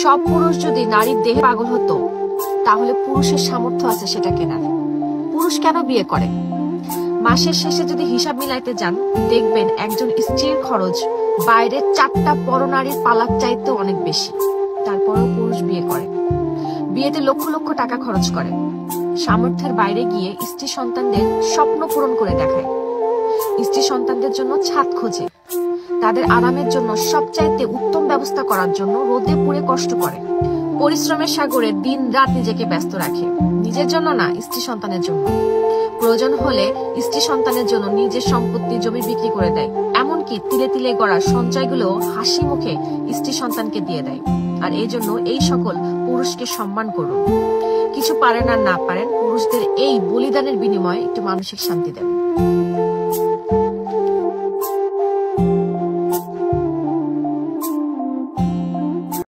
সব পুরুষ যদি নারীর দেহে পাগল হতো তাহলে পুরুষের সামর্থ্য আছে সেটা কেনার। পুরুষ কেন বিয়ে করে? মাসের শেষে যদি হিসাব মিলাইতে যান দেখবেন একজন স্ত্রীর খরচ বাইরের 4টা পরনারীর পালার চাইতে অনেক বেশি। তারপরেও পুরুষ বিয়ে করে, বিয়েতে লক্ষ লক্ষ টাকা খরচ করে, সামর্থ্যের বাইরে গিয়ে স্ত্রী সন্তানদের স্বপ্ন পূরণ করে দেখায়, স্ত্রী সন্তানদের জন্য ছাদ খোঁজে, তাদের আরামের জন্য সবচাইতে উত্তম ব্যবস্থা করার জন্য রোদে পুড়ে কষ্ট করে, পরিশ্রমের সাগরে দিন রাত নিজেকে ব্যস্ত রাখে, নিজের জন্য না, স্ত্রী সন্তানের জন্য। প্রয়োজন হলে স্ত্রী সন্তানের জন্য নিজের সম্পত্তি জমি বিক্রি করে দেয়, এমনকি তিলে তিলে গড়া সঞ্চয়গুলো হাসি মুখে স্ত্রী সন্তানকে দিয়ে দেয়। আর এই জন্য এই সকল পুরুষকে সম্মান করুন। কিছু পারেন আর না পারেন, পুরুষদের এই বলিদানের বিনিময়ে একটু মানসিক শান্তি দেন।